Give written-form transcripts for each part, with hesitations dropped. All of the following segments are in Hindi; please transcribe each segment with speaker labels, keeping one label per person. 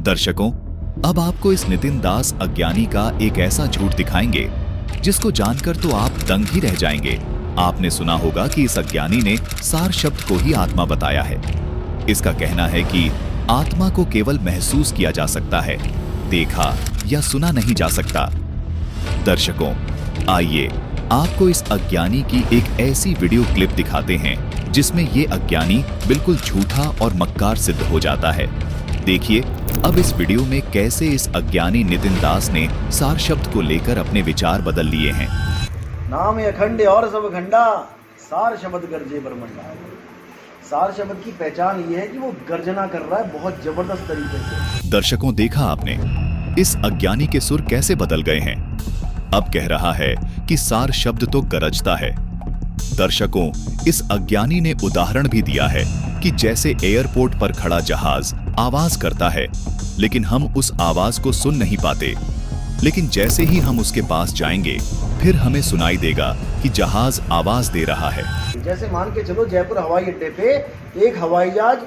Speaker 1: दर्शकों, अब आपको इस नितिन दास अज्ञानी का एक ऐसा झूठ दिखाएंगे जिसको जानकर तो आप दंग ही रह जाएंगे। आपने सुना होगा कि इस अज्ञानी ने सार शब्द को ही आत्मा बताया है। इसका कहना है कि आत्मा को केवल महसूस किया जा सकता है, देखा या सुना नहीं जा सकता। दर्शकों, आइए आपको इस अज्ञानी की एक ऐसी वीडियो क्लिप दिखाते हैं जिसमें ये अज्ञानी बिल्कुल झूठा और मक्कार सिद्ध हो जाता है। देखिए अब इस वीडियो में कैसे इस अज्ञानी नितिन दास ने सार शब्द को लेकर अपने विचार बदल लिए हैं।
Speaker 2: नाम अखंड और सब खंडा, सार शब्द गर्जे ब्रह्मंडा। सार शब्द की पहचान ये है कि वो गर्जना कर रहा है बहुत जबरदस्त तरीके से।
Speaker 1: दर्शकों, देखा आपने इस अज्ञानी के सुर कैसे बदल गए हैं। अब कह रहा है कि सार शब्द तो गरजता है। दर्शकों, इस अज्ञानी ने उदाहरण भी दिया है कि जैसे एयरपोर्ट पर खड़ा जहाज आवाज करता है, लेकिन हम उस आवाज को सुन नहीं पाते, लेकिन जैसे ही हम उसके पास जाएंगे फिर हमें सुनाई देगा कि जहाज आवाज दे रहा है।
Speaker 2: जैसे मान के चलो जयपुर हवाई अड्डे पे एक हवाई जहाज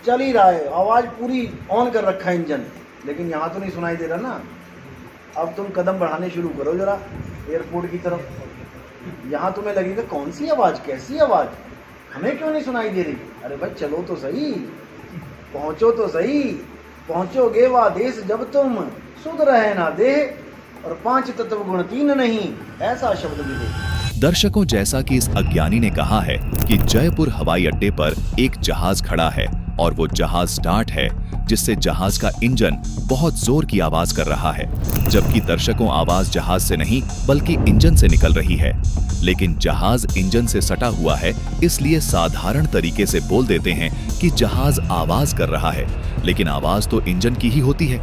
Speaker 2: चल ही रहा है, आवाज पूरी ऑन कर रखा है इंजन, लेकिन यहाँ तो नहीं सुनाई दे रहा ना। अब तुम कदम बढ़ाने शुरू करो जरा एयरपोर्ट की तरफ, यहाँ तुम्हें लगेगा कौन सी आवाज, कैसी आवाज, हमें क्यों नहीं सुनाई दे रही। अरे भाई चलो तो सही, पहुंचो तो सही, पहुंचोगे वा देश जब तुम सुध रहे ना दे, और 5 तत्व गुण 3 नहीं, ऐसा शब्द भी दे।
Speaker 1: दर्शकों, जैसा कि इस अज्ञानी ने कहा है कि जयपुर हवाई अड्डे पर एक जहाज खड़ा है और वो जहाज स्टार्ट है, जिससे जहाज का इंजन बहुत जोर की आवाज कर रहा है, जबकि दर्शकों आवाज जहाज से नहीं बल्कि इंजन से निकल रही है। लेकिन जहाज इंजन से सटा हुआ है, इसलिए साधारण तरीके से बोल देते हैं कि जहाज आवाज कर रहा है, लेकिन आवाज तो इंजन की ही होती है।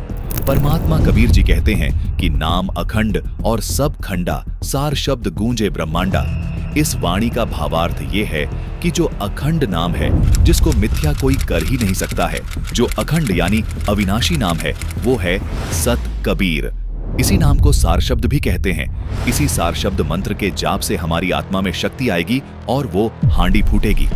Speaker 1: परमात्मा कबीर जी कहते हैं कि नाम अखंड और सब खंडा, सार शब्द गूंजे ब्रह्मांडा। इस वाणी का भावार्थ ये है कि जो अखंड नाम है, जिसको मिथ्या कोई कर ही नहीं सकता है, जो अखंड यानी अविनाशी नाम है, वो है सत कबीर। इसी नाम को सार शब्द भी कहते हैं। इसी सार शब्द मंत्र के जाप से हमारी आत्मा में शक्ति आएगी और वो हांडी फूटेगी।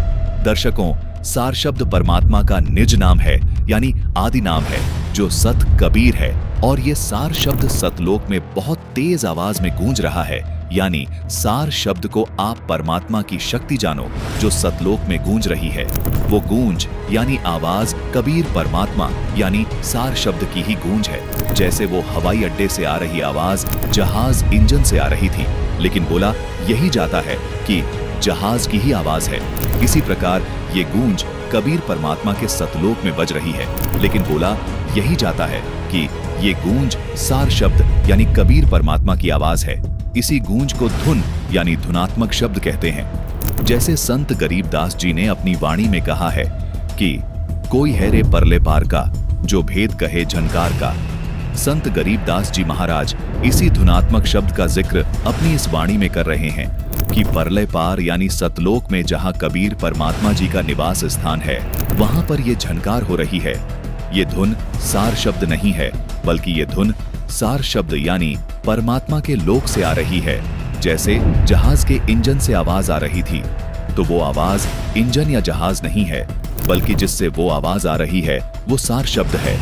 Speaker 1: दर्शकों, सार शब्द परमात्मा का निज नाम है, यानी आदि नाम है, जो सत कबीर है, और ये सार शब्द सतलोक में बहुत तेज आवाज में गूंज रहा है। यानी सार शब्द को आप परमात्मा की शक्ति जानो जो सतलोक में गूंज रही है। वो गूंज यानी आवाज कबीर परमात्मा यानी सार शब्द की ही गूंज है। जैसे वो हवाई अड्डे से आ रही आवाज जहाज इंजन से आ रही थी, लेकिन बोला यही जाता है कि जहाज की ही आवाज है। इसी प्रकार ये गूंज कबीर परमात्मा के सतलोक में बज रही है, लेकिन बोला यही जाता है कि ये गूंज सार शब्द यानी कबीर परमात्मा की आवाज है। इसी गूंज को धुन यानी धुनात्मक शब्द कहते हैं। जैसे संत गरीबदास जी ने अपनी वाणी में कहा है कि कोई है रे परले पार का, जो भेद कहे झनकार का। संत गरीबदास जी महाराज इसी धुनात्मक शब्द का जिक्र अपनी इस वाणी में कर रहे हैं कि परले पार यानी सतलोक में जहां कबीर परमात्मा जी का निवास स्थान है, वहां पर ये झनकार हो रही है। ये धुन सार शब्द नहीं है, बल्कि ये धुन सार शब्द यानी परमात्मा के लोक से आ रही है। जैसे जहाज के इंजन से आवाज आ रही थी, तो वो आवाज इंजन या जहाज नहीं है, बल्कि जिससे वो आवाज आ रही है वो सार शब्द है।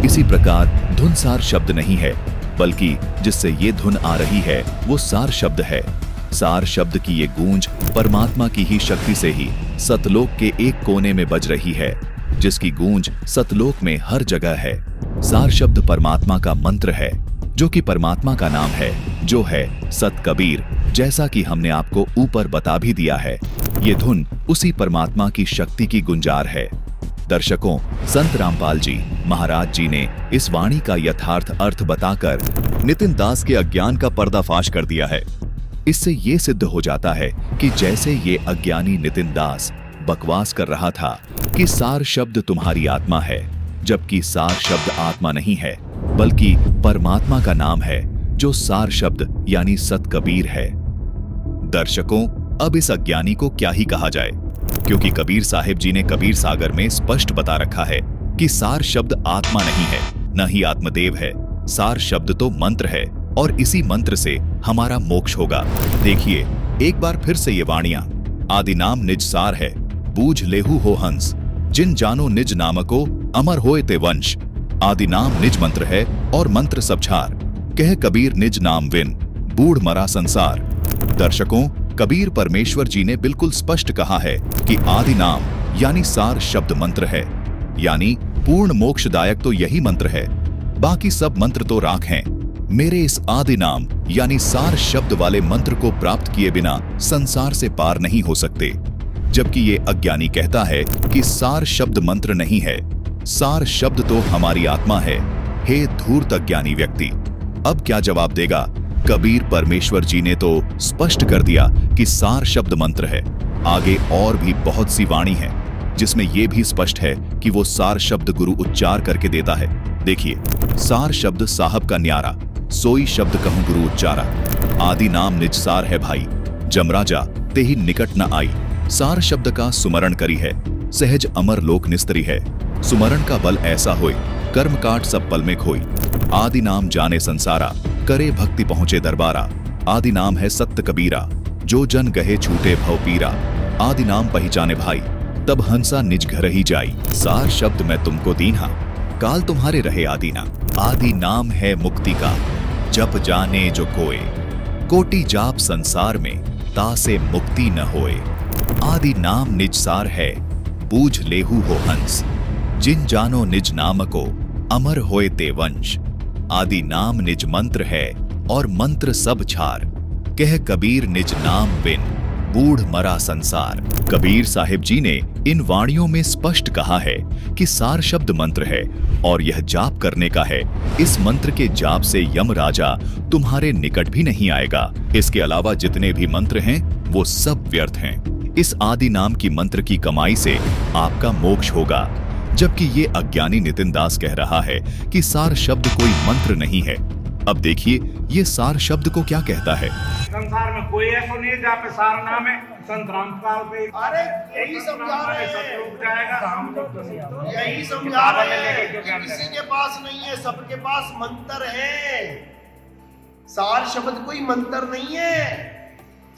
Speaker 1: इसी प्रकार धुन सार शब्द नहीं है, बल्कि जिससे ये धुन आ रही है वो सार शब्द है। सार शब्द की ये गूंज परमात्मा की ही शक्ति से ही सतलोक के एक कोने में बज रही है, जिसकी गूंज सतलोक में हर जगह है। सार शब्द परमात्मा का मंत्र है, जो कि परमात्मा का नाम है, जो है सत कबीर। जैसा कि हमने आपको ऊपर बता भी दिया है, ये धुन उसी परमात्मा की शक्ति की गुंजार है। दर्शकों, संत रामपाल जी महाराज जी ने इस वाणी का यथार्थ अर्थ बताकर नितिन दास के अज्ञान का पर्दाफाश कर दिया है। इससे ये सिद्ध हो जाता है कि जैसे ये अज्ञानी नितिन दास बकवास कर रहा था कि सार शब्द तुम्हारी आत्मा है, जबकि सार शब्द आत्मा नहीं है, बल्कि परमात्मा का नाम है, जो सार शब्द यानी सत कबीर है। दर्शकों, अब इस अज्ञानी को क्या ही कहा जाए, क्योंकि कबीर साहिब जी ने कबीर सागर में स्पष्ट बता रखा है कि सार शब्द आत्मा नहीं है, न ही आत्मदेव है। सार शब्द तो मंत्र है, और इसी मंत्र से हमारा मोक्ष होगा। देखिए एक बार फिर से ये वाणियां, आदि नाम निज सार है, बूझ लेहु हो हंस, जिन जानो निज नामको, अमर होए ते वंश। आदि नाम निज मंत्र है और मंत्र सब छार, कह कबीर निज नाम विन, बूढ़ मरा संसार। दर्शकों, कबीर परमेश्वर जी ने बिल्कुल स्पष्ट कहा है कि आदि नाम यानी सार शब्द मंत्र है, यानी पूर्ण मोक्षदायक तो यही मंत्र है, बाकी सब मंत्र तो राख हैं। मेरे इस आदि नाम यानी सार शब्द वाले मंत्र को प्राप्त किए बिना संसार से पार नहीं हो सकते। जबकि ये अज्ञानी कहता है कि सार शब्द मंत्र नहीं है, सार शब्द तो हमारी आत्मा है। हे धूर्त अज्ञानी व्यक्ति, अब क्या जवाब देगा? कबीर परमेश्वर जी ने तो स्पष्ट कर दिया कि सार शब्द मंत्र है। आगे और भी बहुत सी वाणी है जिसमें यह भी स्पष्ट है कि वो सार शब्द गुरु उच्चार करके देता है। देखिए, सार शब्द साहब का न्यारा, सोई शब्द कहूं गुरु उच्चारा। आदि नाम निज सार है भाई, जमराजा ते ही निकट न आई। सार शब्द का सुमरण करी है, सहज अमर लोक निस्तरी है। सुमरण का बल ऐसा होए, कर्म काट सब पल में खोई। आदि नाम जाने संसारा, करे भक्ति पहुंचे दरबारा। आदि नाम है सत्य कबीरा, जो जन गहे छूटे भव पीरा। आदि नाम पहचाने भाई, तब हंसा निज घर ही जाई। सार शब्द मैं तुमको दीन्हा, काल तुम्हारे रहे आदीना। आदि नाम है मुक्ति का, जप जाने जो कोय। कोटि जाप संसार में, तासे मुक्ति न होए। आदि नाम निज सार है, बूझ लेहु हो हंस। जिन जानो निज नाम को, अमर होए ते वंश। आदि नाम निज मंत्र है और मंत्र सब छार, कह कबीर निज नाम बिन, बूढ़ मरा संसार। कबीर साहिब जी ने इन वाणियों में स्पष्ट कहा है कि सार शब्द मंत्र है और यह जाप करने का है। इस मंत्र के जाप से यम राजा तुम्हारे निकट भी नहीं आएगा। इसके अलावा जितने भी मंत्र हैं वो सब व्यर्थ हैं। इस आदि नाम की मंत्र की कमाई से आपका मोक्ष होगा। जबकि ये अज्ञानी नितिन दास कह रहा है कि सार शब्द कोई मंत्र नहीं है। अब देखिए ये सार शब्द को क्या कहता है।
Speaker 3: संसार में कोई ऐसा नहीं है जहाँ पे सार नाम है। संतराम काल पे
Speaker 2: अरे यही समझा रहे हैं,
Speaker 3: सतयुग जाएगा।
Speaker 2: यही समझा रहे हैं कि किसी के पास नहीं है, सबके पास मंत्र है। सार शब्द कोई मंत्र नहीं है।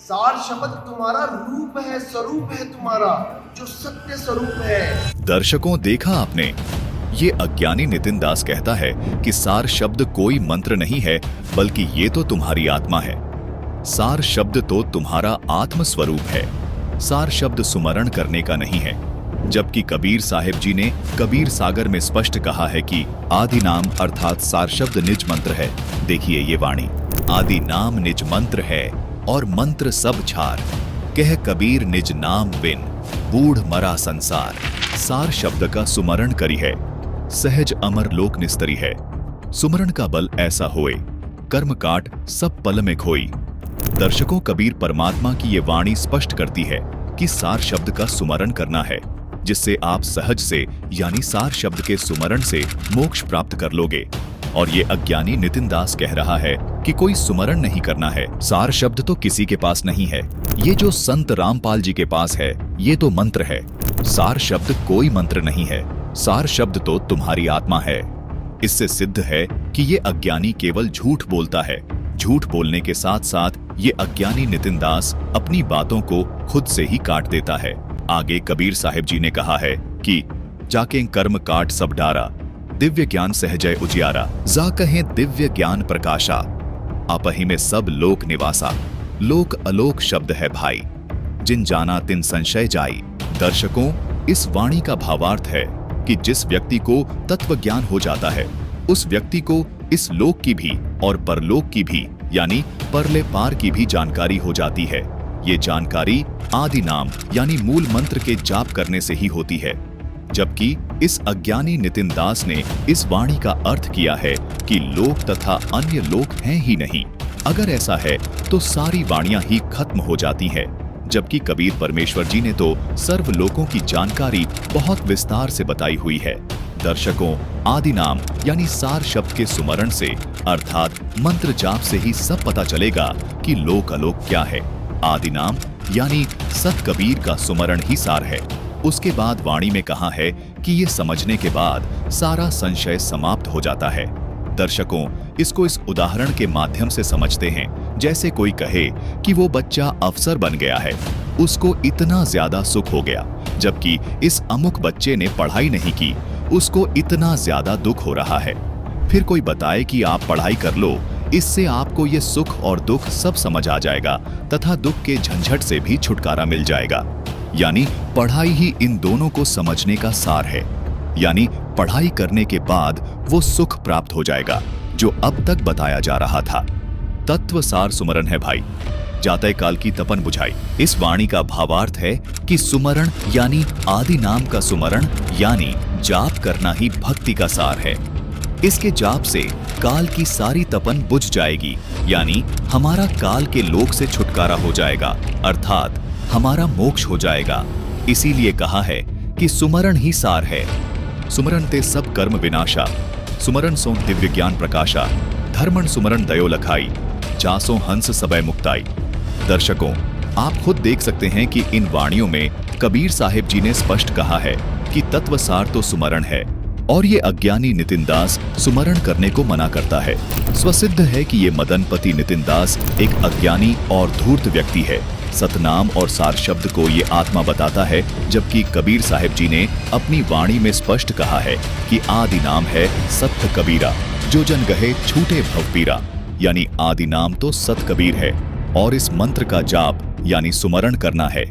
Speaker 2: सार शब्द तुम्हारा रूप है, स्वरूप है तुम्हारा, जो सत्य स्वरूप है।
Speaker 1: दर्शकों, देखा आपने, ये अज्ञानी नितिन दास कहता है कि सार शब्द कोई मंत्र नहीं है, बल्कि ये तो तुम्हारी आत्मा है। सार शब्द तो तुम्हारा आत्म स्वरूप है। सार शब्द सुमरण करने का नहीं है। जबकि कबीर साहिब जी ने कबीर सागर में स्पष्ट कहा है कि आदि नाम अर्थात सार शब्द निज मंत्र है। देखिए ये वाणी, आदि नाम निज मंत्र है और मंत्र सब छार, कह कबीर निज नाम बिन, बूढ़ मरा संसार। सार शब्द का सुमरण करी है, सहज अमर लोक निस्तरी है। सुमरण का बल ऐसा होए, कर्म काट सब पल में खोई। दर्शकों, कबीर परमात्मा की ये वाणी स्पष्ट करती है कि सार शब्द का सुमरण करना है, जिससे आप सहज से यानी सार शब्द के सुमरण से मोक्ष प्राप्त कर लोगे। और ये अज्ञानी नितिन दास कह रहा है कि कोई सुमरण नहीं करना है, सार शब्द तो किसी के पास नहीं है। ये जो संत रामपाल जी के पास है ये तो मंत्र है। सार शब्द कोई मंत्र नहीं है, सार शब्द तो तुम्हारी आत्मा है। इससे सिद्ध है कि ये अज्ञानी केवल झूठ बोलता है। झूठ बोलने के साथ साथ ये अज्ञानी नितिन दास अपनी बातों को खुद से ही काट देता है। आगे कबीर साहिब जी ने कहा है कि जाके कर्म काट सब डारा, दिव्य ज्ञान सहजय उजियारा। जा कहें दिव्य ज्ञान प्रकाशा, आपही में सब लोक निवासा। लोक अलोक शब्द है भाई, जिन जाना तिन संशय जाई। दर्शकों, इस वाणी का भावार्थ है कि जिस व्यक्ति को तत्व ज्ञान हो जाता है, उस व्यक्ति को इस लोक की भी और परलोक की भी यानी परले पार की भी जानकारी हो जाती है। ये जानकारी आदि नाम यानी मूल मंत्र के जाप करने से ही होती है। जबकि इस अज्ञानी नितिन दास ने इस वाणी का अर्थ किया है कि लोक तथा अन्य लोक हैं ही नहीं। अगर ऐसा है तो सारी वाणियां ही खत्म हो जाती हैं। जबकि कबीर परमेश्वर जी ने तो सर्व लोकों की जानकारी बहुत विस्तार से बताई हुई है। दर्शकों, आदि नाम यानी सार शब्द के सुमरण से अर्थात मंत्र जाप से ही सब पता चलेगा कि लोक अलोक क्या है। आदि नाम यानी सत कबीर का सुमरण ही सार है। उसके बाद वाणी में कहा है कि ये समझने के बाद सारा संशय समाप्त हो जाता है। दर्शकों, इसको इस उदाहरण के माध्यम से समझते हैं। जैसे कोई कहे कि वो बच्चा अफसर बन गया है, उसको इतना ज्यादा सुख हो गया, जबकि इस अमुक बच्चे ने पढ़ाई नहीं की, उसको इतना ज्यादा दुख हो रहा है। फिर कोई बताए कि आप पढ़ाई कर लो, इससे आपको ये सुख और दुख सब समझ आ जाएगा तथा दुख के झंझट से भी छुटकारा मिल जाएगा। यानी पढ़ाई ही इन दोनों को समझने का सार है। यानी पढ़ाई करने के बाद वो सुख प्राप्त हो जाएगा जो अब तक बताया जा रहा था। तत्व सार सुमरन है भाई, जातय काल की तपन बुझाई। इस वाणी का भावार्थ है कि सुमरण यानी आदि नाम का सुमरण यानी जाप करना ही भक्ति का सार है। इसके जाप से काल की सारी तपन बुझ जाएगी, यानी हमारा काल के लोक से छुटकारा हो जाएगा, अर्थात हमारा मोक्ष हो जाएगा। इसीलिए कहा है कि सुमरण ही सार है। सुमरण ते सब कर्म विनाशा, सुमरण सो दिव्य ज्ञान प्रकाशा, धर्मण सुमरण दयो लखाई, जासो हंस सबय मुक्ताई। दर्शकों, आप खुद देख सकते हैं कि इन वाणियों में कबीर साहिब जी ने स्पष्ट कहा है कि तत्वसार तो सुमरण है और ये अज्ञानी नितिन दास सुमरण करने को मना करता है। स्वसिद्ध है कि ये मदनपति नितिन दास एक अज्ञानी और धूर्त व्यक्ति है। सतनाम और सार शब्द को ये आत्मा बताता है, जबकि कबीर साहिब जी ने अपनी वाणी में स्पष्ट कहा है कि आदि नाम है सत्य कबीरा, जो जन गहे छूटे भव पीरा। यानी आदि नाम तो सत कबीर है और इस मंत्र का जाप यानी सुमरण करना है।